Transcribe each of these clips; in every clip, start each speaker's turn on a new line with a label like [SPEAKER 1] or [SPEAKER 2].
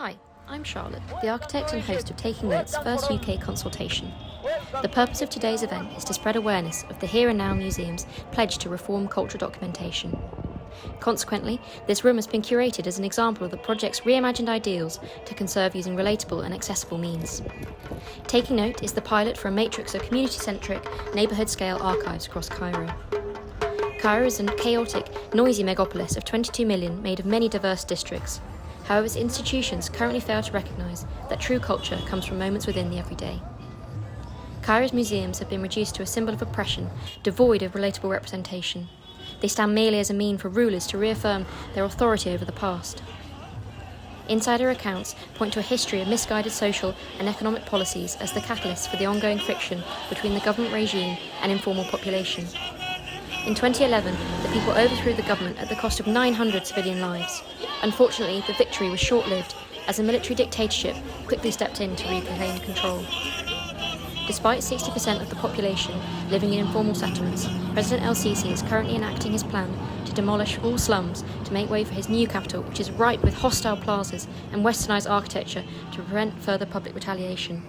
[SPEAKER 1] Hi, I'm Charlotte, the architect and host of Taking Note's first UK consultation. The purpose of today's event is to spread awareness of the Here and Now Museum's pledge to reform cultural documentation. Consequently, this room has been curated as an example of the project's reimagined ideals to conserve using relatable and accessible means. Taking Note is the pilot for a matrix of community-centric, neighbourhood-scale archives across Cairo. Cairo is a chaotic, noisy megapolis of 22 million made of many diverse districts. However, its institutions currently fail to recognise that true culture comes from moments within the everyday. Cairo's museums have been reduced to a symbol of oppression, devoid of relatable representation. They stand merely as a mean for rulers to reaffirm their authority over the past. Insider accounts point to a history of misguided social and economic policies as the catalyst for the ongoing friction between the government regime and informal population. In 2011, the people overthrew the government at the cost of 900 civilian lives. Unfortunately, the victory was short-lived, as a military dictatorship quickly stepped in to reclaim control. Despite 60% of the population living in informal settlements, President El-Sisi is currently enacting his plan to demolish all slums to make way for his new capital, which is ripe with hostile plazas and westernised architecture to prevent further public retaliation.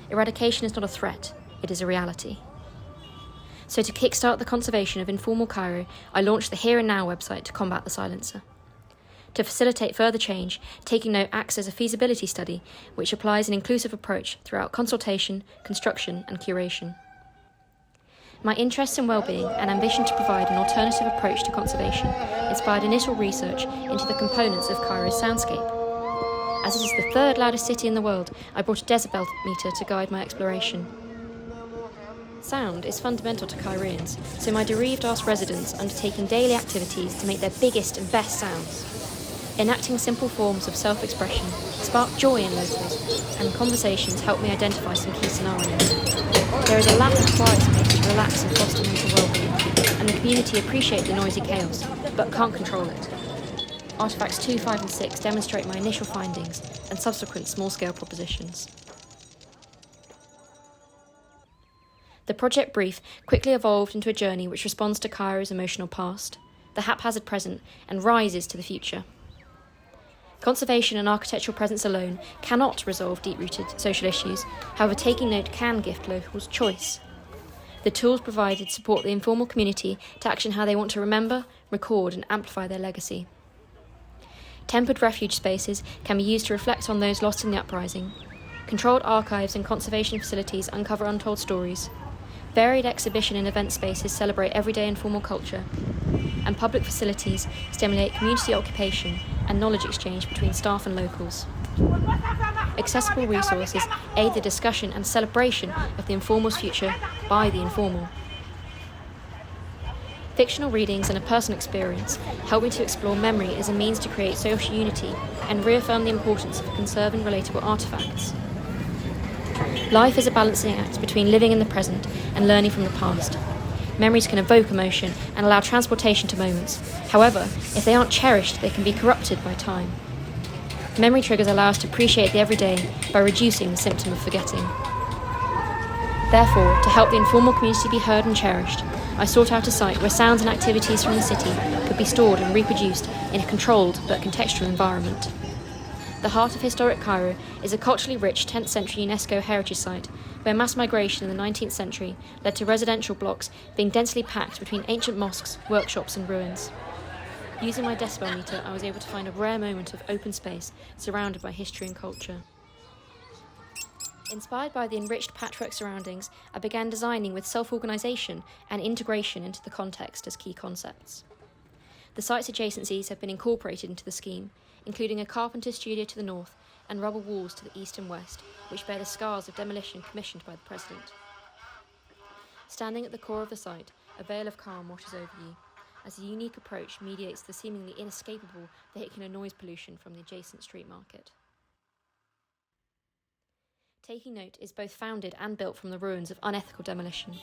[SPEAKER 1] Eradication is not a threat, it is a reality. So to kickstart the conservation of informal Cairo, I launched the Here and Now website to combat the silencer. To facilitate further change, Taking Note acts as a feasibility study which applies an inclusive approach throughout consultation, construction and curation. My interest in well-being and ambition to provide an alternative approach to conservation inspired initial research into the components of Cairo's soundscape. As it is the third loudest city in the world, I brought a decibel meter to guide my exploration. Sound is fundamental to Caireans, so my Derived asked residents undertaking daily activities to make their biggest and best sounds. Enacting simple forms of self-expression sparked joy in locals, and conversations helped me identify some key scenarios. There is a lack of quiet space to relax and foster mental well-being, and the community appreciate the noisy chaos, but can't control it. Artefacts 2, 5 and 6 demonstrate my initial findings and subsequent small-scale propositions. The project brief quickly evolved into a journey which responds to Cairo's emotional past, the haphazard present, and rises to the future. Conservation and architectural presence alone cannot resolve deep-rooted social issues, however Taking Note can gift locals choice. The tools provided support the informal community to action how they want to remember, record and amplify their legacy. Tempered refuge spaces can be used to reflect on those lost in the uprising. Controlled archives and conservation facilities uncover untold stories. Varied exhibition and event spaces celebrate everyday informal culture, and public facilities stimulate community occupation and knowledge exchange between staff and locals. Accessible resources aid the discussion and celebration of the informal's future by the informal. Fictional readings and a personal experience help me to explore memory as a means to create social unity and reaffirm the importance of conserving relatable artefacts. Life is a balancing act between living in the present and learning from the past. Memories can evoke emotion and allow transportation to moments. However, if they aren't cherished, they can be corrupted by time. Memory triggers allow us to appreciate the everyday by reducing the symptom of forgetting. Therefore, to help the informal community be heard and cherished, I sought out a site where sounds and activities from the city could be stored and reproduced in a controlled but contextual environment. The heart of historic Cairo is a culturally rich 10th century UNESCO heritage site where mass migration in the 19th century led to residential blocks being densely packed between ancient mosques, workshops and ruins. Using my decibel meter, I was able to find a rare moment of open space surrounded by history and culture. Inspired by the enriched patchwork surroundings, I began designing with self-organisation and integration into the context as key concepts. The site's adjacencies have been incorporated into the scheme, including a carpenter's studio to the north and rubble walls to the east and west, which bear the scars of demolition commissioned by the President. Standing at the core of the site, a veil of calm washes over you, as a unique approach mediates the seemingly inescapable vehicular noise pollution from the adjacent street market. Taking Note is both founded and built from the ruins of unethical demolition.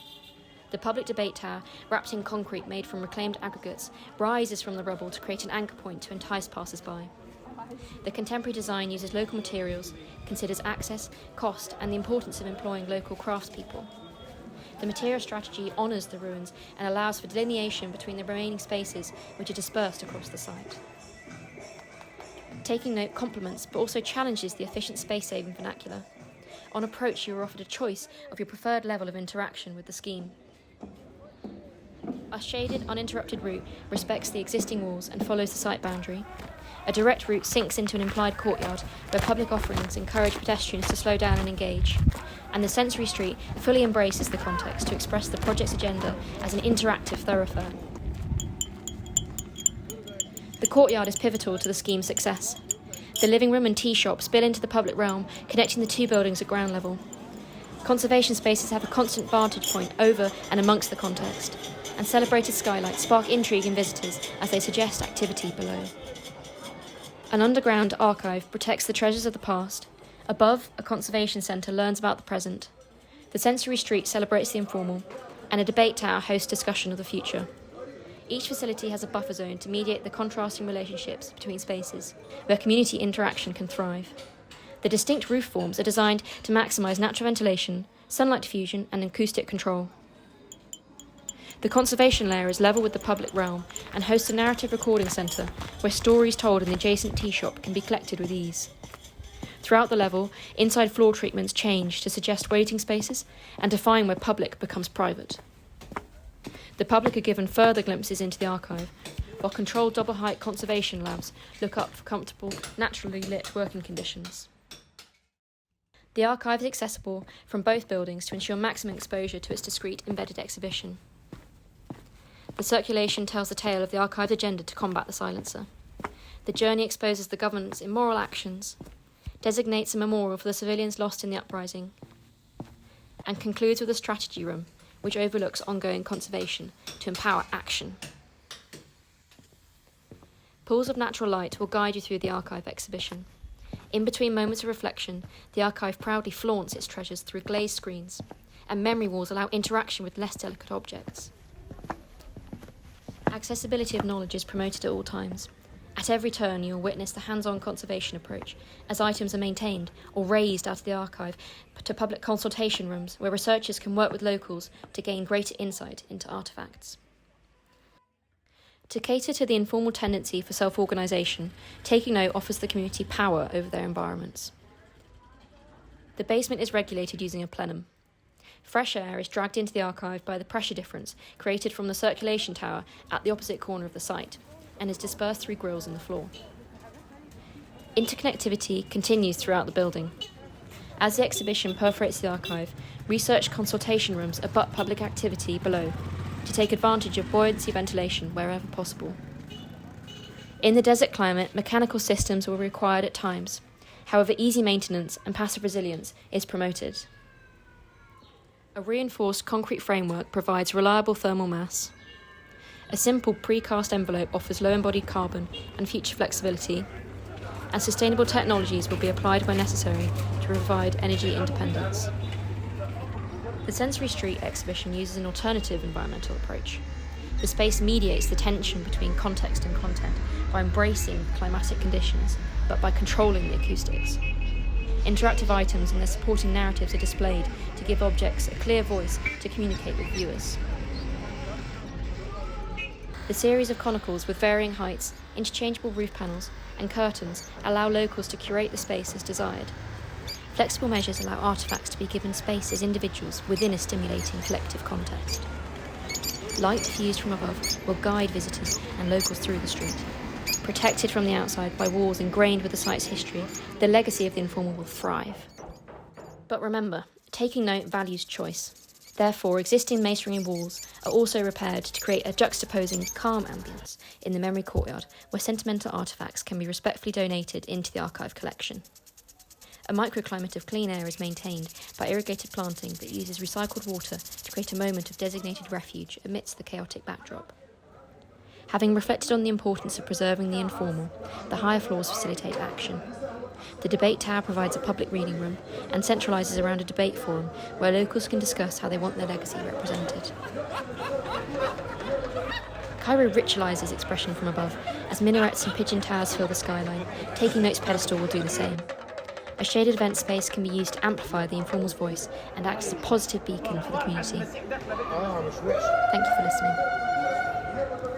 [SPEAKER 1] The public debate tower, wrapped in concrete made from reclaimed aggregates, rises from the rubble to create an anchor point to entice passers-by. The contemporary design uses local materials, considers access, cost, and the importance of employing local craftspeople. The material strategy honours the ruins and allows for delineation between the remaining spaces which are dispersed across the site. Taking Note complements but also challenges the efficient space-saving vernacular. On approach, you are offered a choice of your preferred level of interaction with the scheme. A shaded, uninterrupted route respects the existing walls and follows the site boundary. A direct route sinks into an implied courtyard where public offerings encourage pedestrians to slow down and engage. And the sensory street fully embraces the context to express the project's agenda as an interactive thoroughfare. The courtyard is pivotal to the scheme's success. The living room and tea shop spill into the public realm, connecting the two buildings at ground level. Conservation spaces have a constant vantage point over and amongst the context, and celebrated skylights spark intrigue in visitors as they suggest activity below. An underground archive protects the treasures of the past. Above, a conservation centre learns about the present. The sensory street celebrates the informal, and a debate tower hosts discussion of the future. Each facility has a buffer zone to mediate the contrasting relationships between spaces, where community interaction can thrive. The distinct roof forms are designed to maximise natural ventilation, sunlight diffusion, and acoustic control. The conservation layer is level with the public realm and hosts a narrative recording centre where stories told in the adjacent tea shop can be collected with ease. Throughout the level, inside floor treatments change to suggest waiting spaces and define where public becomes private. The public are given further glimpses into the archive, while controlled double-height conservation labs look up for comfortable, naturally lit working conditions. The archive is accessible from both buildings to ensure maximum exposure to its discrete embedded exhibition. The circulation tells the tale of the archive's agenda to combat the silencer. The journey exposes the government's immoral actions, designates a memorial for the civilians lost in the uprising, and concludes with a strategy room, which overlooks ongoing conservation to empower action. Pools of natural light will guide you through the archive exhibition. In between moments of reflection, the archive proudly flaunts its treasures through glazed screens, and memory walls allow interaction with less delicate objects. Accessibility of knowledge is promoted at all times. At every turn, you will witness the hands-on conservation approach, as items are maintained or raised out of the archive to public consultation rooms where researchers can work with locals to gain greater insight into artefacts. To cater to the informal tendency for self-organisation, Taking Note offers the community power over their environments. The basement is regulated using a plenum. Fresh air is dragged into the archive by the pressure difference created from the circulation tower at the opposite corner of the site, and is dispersed through grilles in the floor. Interconnectivity continues throughout the building. As the exhibition perforates the archive, research consultation rooms abut public activity below to take advantage of buoyancy ventilation wherever possible. In the desert climate, mechanical systems will be required at times. However, easy maintenance and passive resilience is promoted. A reinforced concrete framework provides reliable thermal mass. A simple precast envelope offers low embodied carbon and future flexibility, and sustainable technologies will be applied where necessary to provide energy independence. The Sensory Street exhibition uses an alternative environmental approach. The space mediates the tension between context and content by embracing climatic conditions, but by controlling the acoustics. Interactive items and their supporting narratives are displayed to give objects a clear voice to communicate with viewers. The series of conicals with varying heights, interchangeable roof panels, and curtains allow locals to curate the space as desired. Flexible measures allow artefacts to be given space as individuals within a stimulating collective context. Light diffused from above will guide visitors and locals through the street. Protected from the outside by walls ingrained with the site's history, the legacy of the informal will thrive. But remember, Taking Note values choice. Therefore, existing masonry walls are also repaired to create a juxtaposing, calm ambience in the memory courtyard where sentimental artefacts can be respectfully donated into the archive collection. A microclimate of clean air is maintained by irrigated planting that uses recycled water to create a moment of designated refuge amidst the chaotic backdrop. Having reflected on the importance of preserving the informal, the higher floors facilitate action. The debate tower provides a public reading room and centralises around a debate forum where locals can discuss how they want their legacy represented. Cairo ritualises expression from above as minarets and pigeon towers fill the skyline. Taking Note's pedestal will do the same. A shaded event space can be used to amplify the informal's voice and act as a positive beacon for the community. Thank you for listening.